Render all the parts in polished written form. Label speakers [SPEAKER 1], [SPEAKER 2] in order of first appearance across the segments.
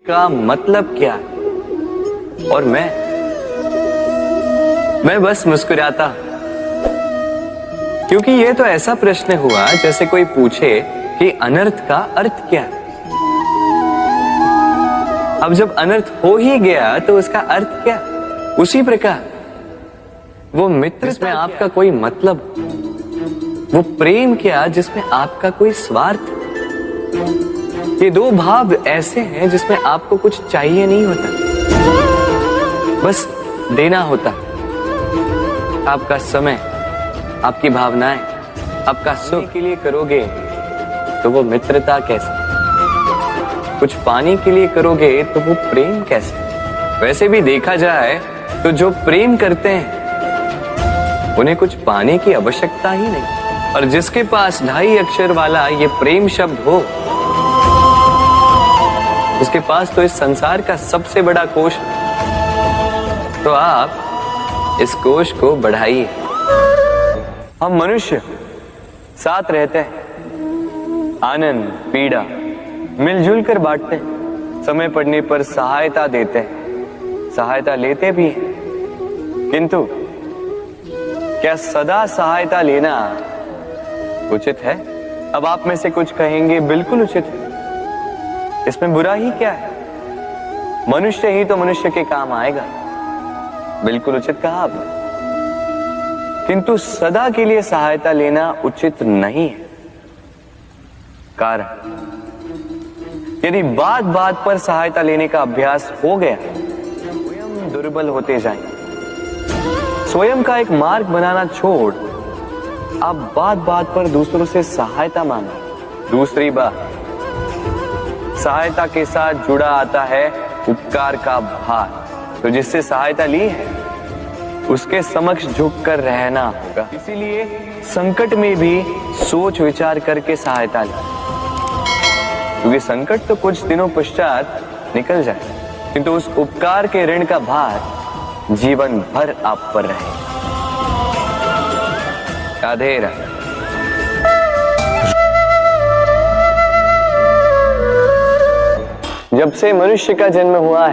[SPEAKER 1] का मतलब क्या है? और मैं बस मुस्कुराता, क्योंकि ये तो ऐसा प्रश्न हुआ जैसे कोई पूछे कि अनर्थ का अर्थ क्या है। अब जब अनर्थ हो ही गया तो उसका अर्थ क्या? उसी प्रकार वो मित्र जिसमें आपका कोई मतलब, वो प्रेम क्या जिसमें आपका कोई स्वार्थ। ये दो भाव ऐसे हैं जिसमें आपको कुछ चाहिए नहीं होता, बस देना होता। आपका समय, आपकी भावनाएं, आपका सुख के लिए करोगे तो वो मित्रता कैसे? कुछ पाने के लिए करोगे तो वो प्रेम कैसे? वैसे भी देखा जाए तो जो प्रेम करते हैं उन्हें कुछ पाने की आवश्यकता ही नहीं, और जिसके पास 2.5 अक्षर वाला ये प्रेम शब्द हो, उसके पास तो इस संसार का सबसे बड़ा कोश। तो आप इस कोश को बढ़ाइए। हम मनुष्य साथ रहते हैं, आनंद पीड़ा मिलजुल कर बांटते हैं, समय पड़ने पर सहायता देते हैं, सहायता लेते भी हैं। किंतु क्या सदा सहायता लेना उचित है? अब आप में से कुछ कहेंगे बिल्कुल उचित है, इसमें बुरा ही क्या है? मनुष्य ही तो मनुष्य के काम आएगा। बिल्कुल उचित कहा आपने, किंतु सदा के लिए सहायता लेना उचित नहीं है। कारण, यदि बात बात पर सहायता लेने का अभ्यास हो गया, स्वयं दुर्बल होते जाएंगे। स्वयं का एक मार्ग बनाना छोड़ आप बात बात पर दूसरों से सहायता मांगे। दूसरी बात, सहायता के साथ जुड़ा आता है उपकार का भार। तो जिससे सहायता ली है उसके समक्ष झुककर रहना होगा। इसीलिए संकट में भी सोच विचार करके सहायता ली, क्योंकि संकट तो कुछ दिनों पश्चात निकल जाए, किंतु उस उपकार के ऋण का भार जीवन भर आप पर रहे। राधे राधे। जब से मनुष्य का जन्म हुआ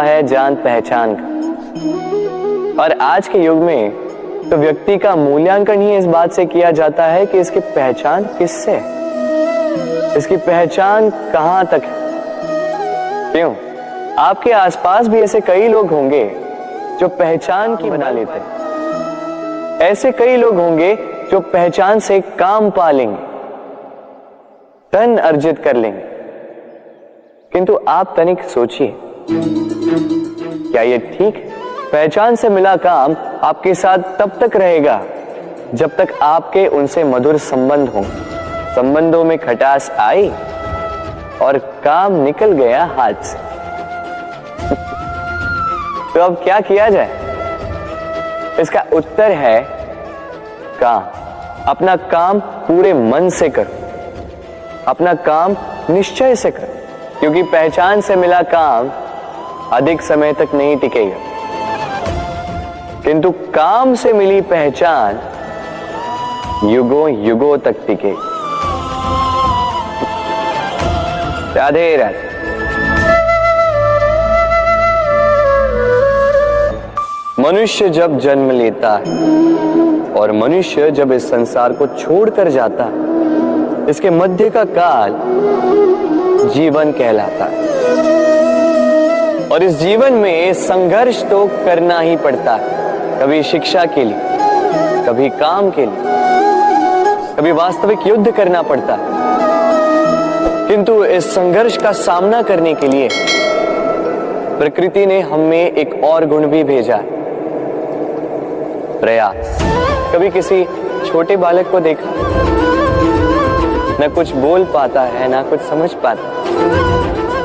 [SPEAKER 1] है जान पहचान का, और आज के युग में तो व्यक्ति का मूल्यांकन ही इस बात से किया जाता है कि इसकी पहचान किससे है, इसकी पहचान कहां तक है। क्यों? आपके आसपास भी ऐसे कई लोग होंगे जो पहचान की बना लेते हैं। ऐसे कई लोग होंगे जो पहचान से काम पा लेंगे, धन अर्जित कर लेंगे। किंतु आप तनिक सोचिए, क्या ये ठीक है? पहचान से मिला काम आपके साथ तब तक रहेगा जब तक आपके उनसे मधुर संबंध हों। संबंधों में खटास आई और काम निकल गया हाथ से, तो अब क्या किया जाए? इसका उत्तर है काम। अपना काम पूरे मन से करो, अपना काम निश्चय से करो, क्योंकि पहचान से मिला काम अधिक समय तक नहीं टिकेगा, किंतु काम से मिली पहचान युगों युगों तक टिकेगी। राधे राधे। मनुष्य जब जन्म लेता है और मनुष्य जब इस संसार को छोड़कर जाता है, इसके मध्य का काल जीवन कहलाता है। और इस जीवन में संघर्ष तो करना ही पड़ता है, कभी शिक्षा के लिए, कभी काम के लिए, कभी वास्तविक युद्ध करना पड़ता है। किंतु इस संघर्ष का सामना करने के लिए प्रकृति ने हमें एक और गुण भी भेजा है, प्रयास। कभी किसी छोटे बालक को देखा, न कुछ बोल पाता है, ना कुछ समझ पाता,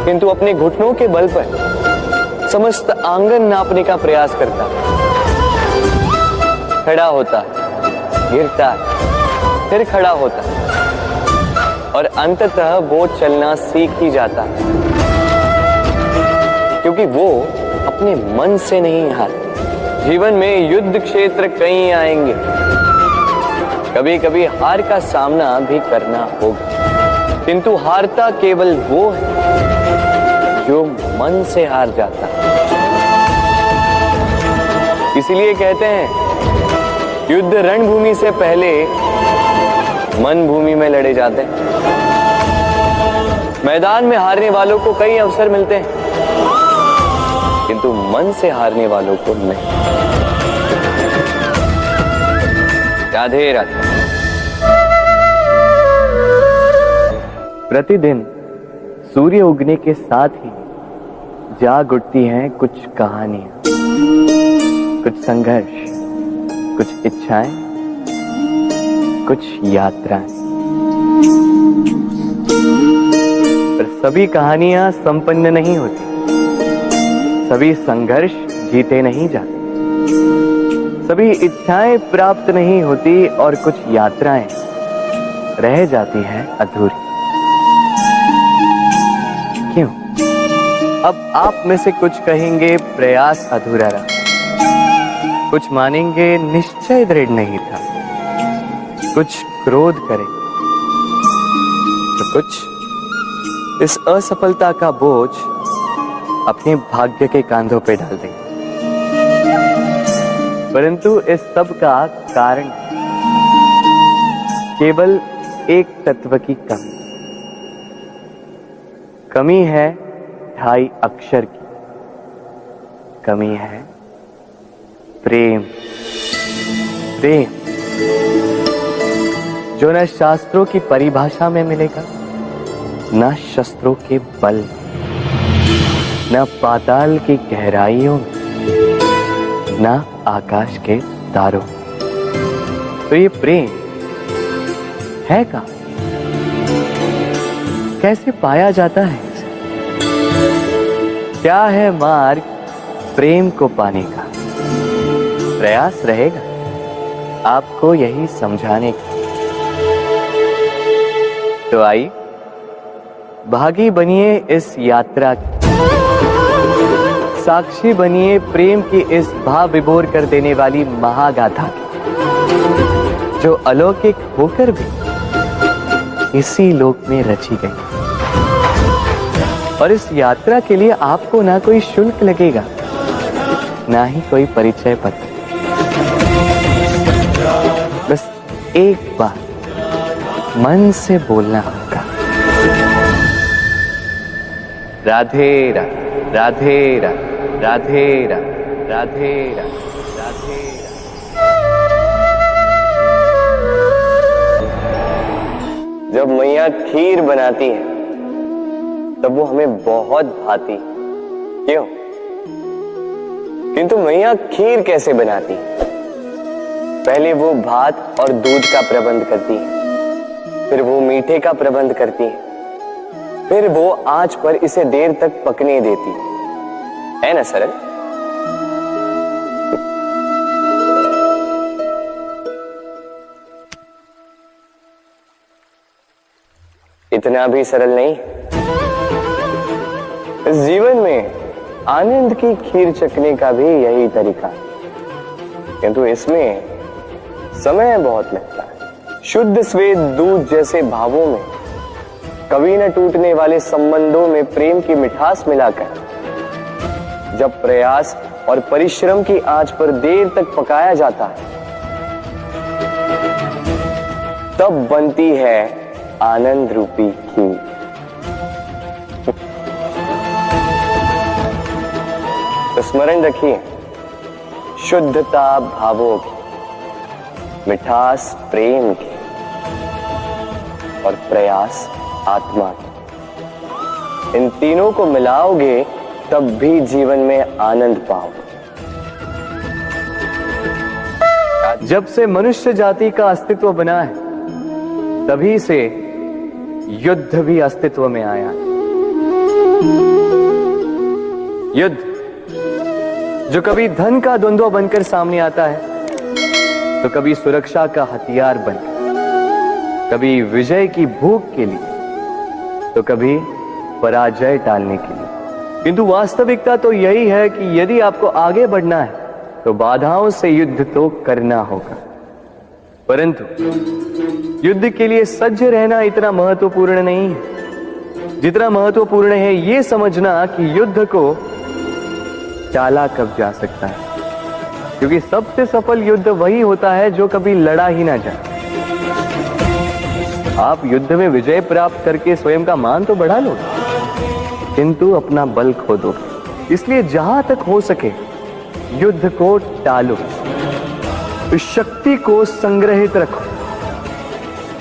[SPEAKER 1] किंतु अपने घुटनों के बल पर समस्त आंगन नापने का प्रयास करता, खड़ा होता, गिरता, फिर खड़ा होता, और अंततः वो चलना सीख ही जाता, क्योंकि वो अपने मन से नहीं हारता। जीवन में युद्ध क्षेत्र कई आएंगे, कभी कभी हार का सामना भी करना होगा, किंतु हारता केवल वो है जो मन से हार जाता है। इसीलिए कहते हैं युद्ध रणभूमि से पहले मन भूमि में लड़े जाते हैं। मैदान में हारने वालों को कई अवसर मिलते हैं, किंतु मन से हारने वालों को नहीं। राधे राधे।
[SPEAKER 2] प्रतिदिन सूर्य उगने के साथ ही जाग उठती हैं कुछ कहानियां, कुछ संघर्ष, कुछ इच्छाएं, कुछ यात्राएं। पर सभी कहानियां संपन्न नहीं होती, सभी संघर्ष जीते नहीं जाते, सभी इच्छाएं प्राप्त नहीं होती और कुछ यात्राएं रह जाती हैं अधूरी। क्यों? अब आप में से कुछ कहेंगे प्रयास अधूरा रहा, कुछ मानेंगे निश्चय दृढ़ नहीं था, कुछ क्रोध करें, तो कुछ इस असफलता का बोझ अपने भाग्य के कांधों पे डाल देंगे। परंतु इस सब का कारण केवल एक तत्व की कमी। कमी है 2.5 अक्षर की, कमी है प्रेम। प्रेम जो न शास्त्रों की परिभाषा में मिलेगा, न शस्त्रों के बल में, न पाताल की गहराइयों में, न आकाश के तारों में। तो ये प्रेम है का? कैसे पाया जाता है? क्या है मार्ग प्रेम को पाने का? प्रयास रहेगा आपको यही समझाने का। तो आइए भागी बनिए इस यात्रा की, साक्षी बनिए प्रेम की इस भाव विभोर कर देने वाली महागाथा की, जो अलौकिक होकर भी इसी लोक में रची गई। और इस यात्रा के लिए आपको ना कोई शुल्क लगेगा, ना ही कोई परिचय पत्र। बस एक बार मन से बोलना होगा, राधे राधे राधे राधे राधे राधे राधे राधे।
[SPEAKER 1] जब मैया खीर बनाती है तब वो हमें बहुत भाती। क्यों? किंतु मैया खीर कैसे बनाती? पहले वो भात और दूध का प्रबंध करती है, फिर वो मीठे का प्रबंध करती है, फिर वो आंच पर इसे देर तक पकने देती है ना सरल? इतना भी सरल नहीं। इस जीवन में आनंद की खीर चखने का भी यही तरीका है, किंतु इसमें समय बहुत लगता है। शुद्ध श्वेत दूध जैसे भावों में, कभी न टूटने वाले संबंधों में प्रेम की मिठास मिलाकर जब प्रयास और परिश्रम की आंच पर देर तक पकाया जाता है, तब बनती है आनंद रूपी खीर। तो स्मरण रखिए, शुद्धता भावों की, मिठास प्रेम की और प्रयास आत्मा की, इन तीनों को मिलाओगे तब भी जीवन में आनंद पाओगे।
[SPEAKER 2] जब से मनुष्य जाति का अस्तित्व बना है, तभी से युद्ध भी अस्तित्व में आया है। युद्ध जो कभी धन का द्वंद्व बनकर सामने आता है, तो कभी सुरक्षा का हथियार बनकर, कभी विजय की भूख के लिए, तो कभी पराजय टालने के लिए। किंतु वास्तविकता तो यही है कि यदि आपको आगे बढ़ना है तो बाधाओं से युद्ध तो करना होगा, परंतु युद्ध के लिए सज्ज रहना इतना महत्वपूर्ण नहीं है जितना महत्वपूर्ण है ये समझना कि युद्ध को टाला कब जा सकता है, क्योंकि सबसे सफल युद्ध वही होता है जो कभी लड़ा ही ना जाए। आप युद्ध में विजय प्राप्त करके स्वयं का मान तो बढ़ा लो, किंतु अपना बल खो दो। इसलिए जहां तक हो सके युद्ध को टालो, इस शक्ति को संग्रहित रखो,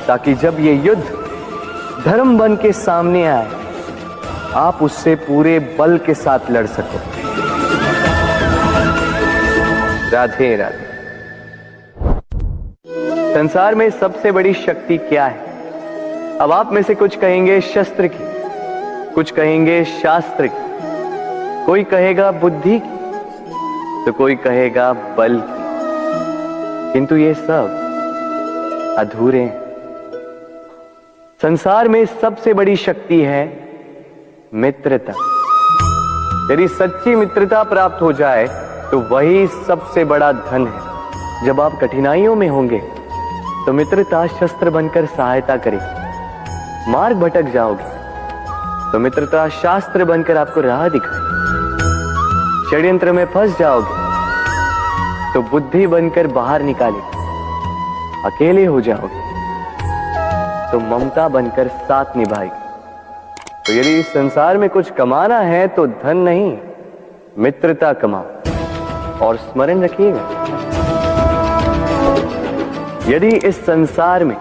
[SPEAKER 2] ताकि जब ये युद्ध धर्म बन के सामने आए आप उससे पूरे बल के साथ लड़ सको। राधे राधे। संसार में सबसे बड़ी शक्ति क्या है? अब आप में से कुछ कहेंगे शस्त्र की, कुछ कहेंगे शास्त्र की, कोई कहेगा बुद्धि की, तो कोई कहेगा बल की, किंतु ये सब अधूरे हैं। संसार में सबसे बड़ी शक्ति है मित्रता। यदि सच्ची मित्रता प्राप्त हो जाए तो वही सबसे बड़ा धन है। जब आप कठिनाइयों में होंगे तो मित्रता शस्त्र बनकर सहायता करेगी। मार्ग भटक जाओगे तो मित्रता शास्त्र बनकर आपको राह दिखाए। षड्यंत्र में फंस जाओगे तो बुद्धि बनकर बाहर निकालेगी। अकेले हो जाओगे तो ममता बनकर साथ निभाएगी। तो यदि इस संसार में कुछ कमाना है तो धन नहीं, मित्रता कमाओ। और स्मरण रखिएगा, यदि इस संसार में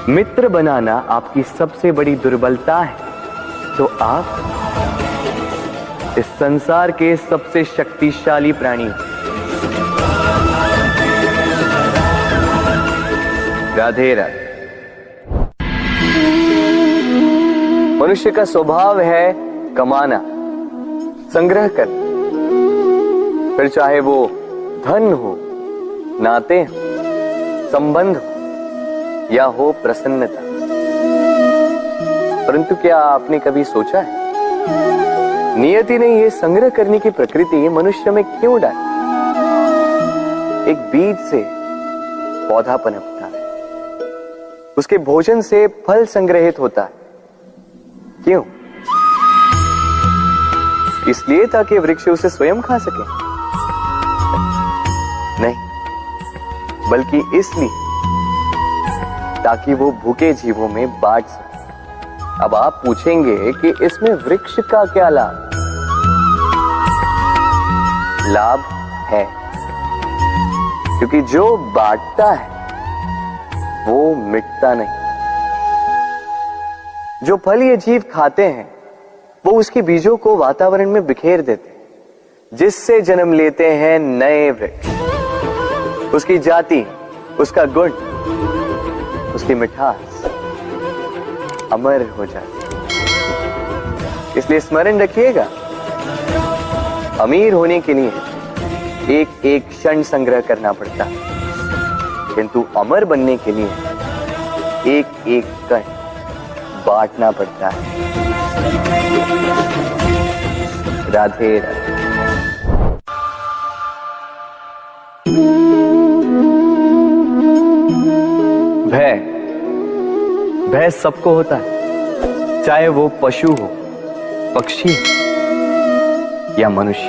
[SPEAKER 2] मित्र बनाना आपकी सबसे बड़ी दुर्बलता है तो आप इस संसार के सबसे शक्तिशाली प्राणी। राधे राधे। मनुष्य का स्वभाव है कमाना, संग्रह करना, फिर चाहे वो धन हो, नाते हो, संबंध हो या हो प्रसन्नता। परंतु क्या आपने कभी सोचा है नियति ने ये संग्रह करने की प्रकृति मनुष्य में क्यों डाली? एक बीज से पौधा पनपता है, उसके भोजन से फल संग्रहित होता है। क्यों? इसलिए ताकि वृक्ष उसे स्वयं खा सके? नहीं, बल्कि इसलिए ताकि वो भूखे जीवों में बांट सके। अब आप पूछेंगे कि इसमें वृक्ष का क्या लाभ? लाभ है, क्योंकि जो बांटता है वो मिटता नहीं। जो फल ये जीव खाते हैं वो उसके बीजों को वातावरण में बिखेर देते हैं, जिससे जन्म लेते हैं नए वृक्ष। उसकी जाति, उसका गुण, उसकी मिठास अमर हो जाती है। इसलिए स्मरण रखिएगा, अमीर होने के लिए एक एक क्षण संग्रह करना पड़ता है, किंतु अमर बनने के लिए एक एक कण बांटना पड़ता है। राधे राधे। भय सबको होता है, चाहे वो पशु हो, पक्षी या मनुष्य।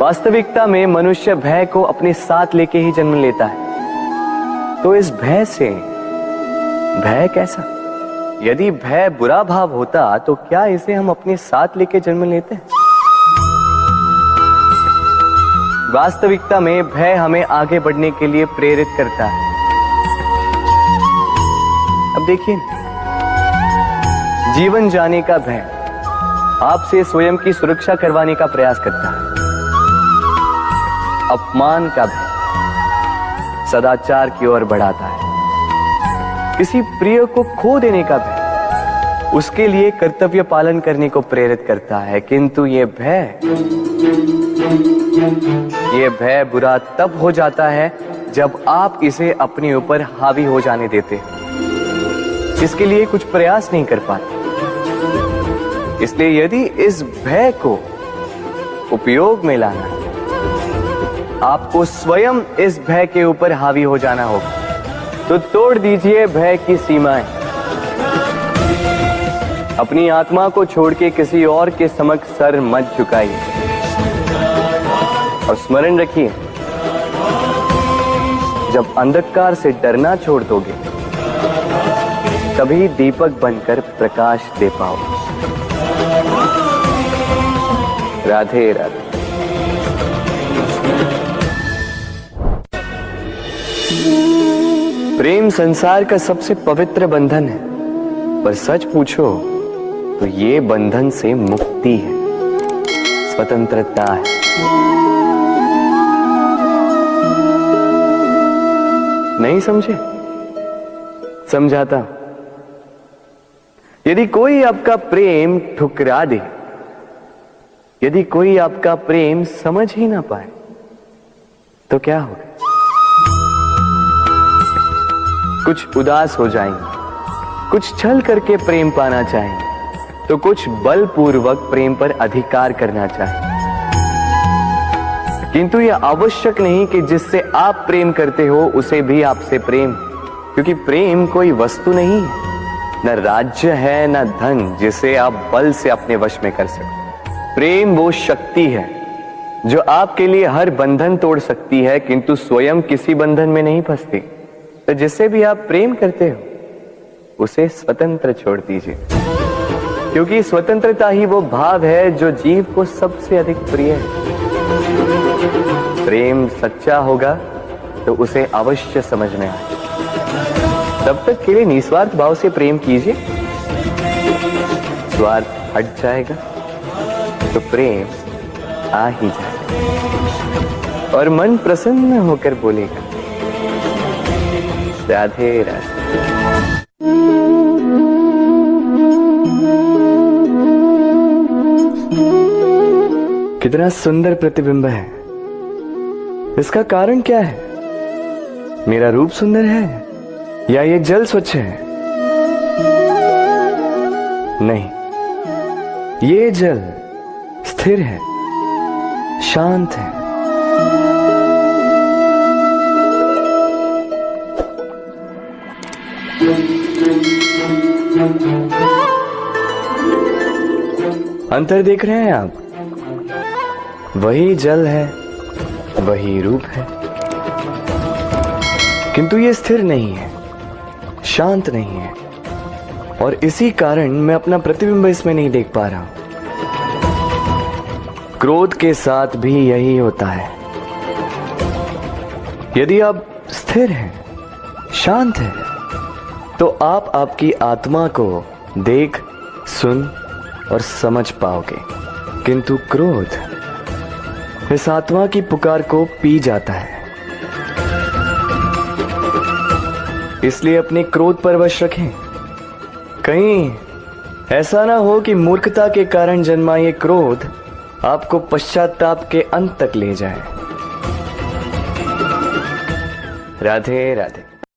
[SPEAKER 2] वास्तविकता में मनुष्य भय को अपने साथ लेके ही जन्म लेता है। तो इस भय से भय कैसा? यदि भय बुरा भाव होता तो क्या इसे हम अपने साथ लेके जन्म लेते हैं? वास्तविकता में भय हमें आगे बढ़ने के लिए प्रेरित करता है। अब देखिए, जीवन जाने का भय आपसे स्वयं की सुरक्षा करवाने का प्रयास करता है। अपमान का भय सदाचार की ओर बढ़ाता है। किसी प्रिय को खो देने का भय उसके लिए कर्तव्य पालन करने को प्रेरित करता है। किंतु ये भय बुरा तब हो जाता है जब आप इसे अपने ऊपर हावी हो जाने देते हैं, इसके लिए कुछ प्रयास नहीं कर पाते। इसलिए यदि इस भय को उपयोग में लाना है, आपको स्वयं इस भय के ऊपर हावी हो जाना होगा। तो तोड़ दीजिए भय की सीमाएं। अपनी आत्मा को छोड़ के किसी और के समक्ष सर मत झुकाइए और स्मरण रखिए, जब अंधकार से डरना छोड़ दोगे तभी दीपक बनकर प्रकाश दे पाओगे। राधे राधे। प्रेम संसार का सबसे पवित्र बंधन है, पर सच पूछो तो ये बंधन से मुक्ति है, स्वतंत्रता है। नहीं समझे? समझाता। यदि कोई आपका प्रेम ठुकरा दे, यदि कोई आपका प्रेम समझ ही ना पाए, तो क्या होगा? कुछ उदास हो जाएंगे, कुछ छल करके प्रेम पाना चाहेंगे, तो कुछ बलपूर्वक प्रेम पर अधिकार करना चाहेंगे। किंतु यह आवश्यक नहीं कि जिससे आप प्रेम करते हो उसे भी आपसे प्रेम, क्योंकि प्रेम कोई वस्तु नहीं है, न राज्य है, न धन जिसे आप बल से अपने वश में कर सको। प्रेम वो शक्ति है जो आपके लिए हर बंधन तोड़ सकती है, किंतु स्वयं किसी बंधन में नहीं फंसती। तो जिससे भी आप प्रेम करते हो उसे स्वतंत्र छोड़ दीजिए, क्योंकि स्वतंत्रता ही वो भाव है जो जीव को सबसे अधिक प्रिय है। प्रेम सच्चा होगा तो उसे अवश्य समझ में आए। तब तक के लिए निस्वार्थ भाव से प्रेम कीजिए, स्वार्थ हट जाएगा तो प्रेम आ ही जाएगा और मन प्रसन्न होकर बोलेगा, राधे राधे। कितना सुंदर प्रतिबिंब है। इसका कारण क्या है? मेरा रूप सुंदर है या ये जल स्वच्छ है? नहीं, ये जल स्थिर है, शांत है। अंतर देख रहे हैं आप? वही जल है, वही रूप है, किंतु ये स्थिर नहीं है, शांत नहीं है, और इसी कारण मैं अपना प्रतिबिंब इसमें नहीं देख पा रहा हूं। क्रोध के साथ भी यही होता है। यदि आप स्थिर हैं, शांत हैं, तो आप आपकी आत्मा को देख, सुन और समझ पाओगे, किंतु क्रोध इस आत्मा की पुकार को पी जाता है। इसलिए अपने क्रोध पर वश रखें। कहीं ऐसा ना हो कि मूर्खता के कारण जन्मा ये क्रोध आपको पश्चाताप के अंत तक ले जाए। राधे राधे।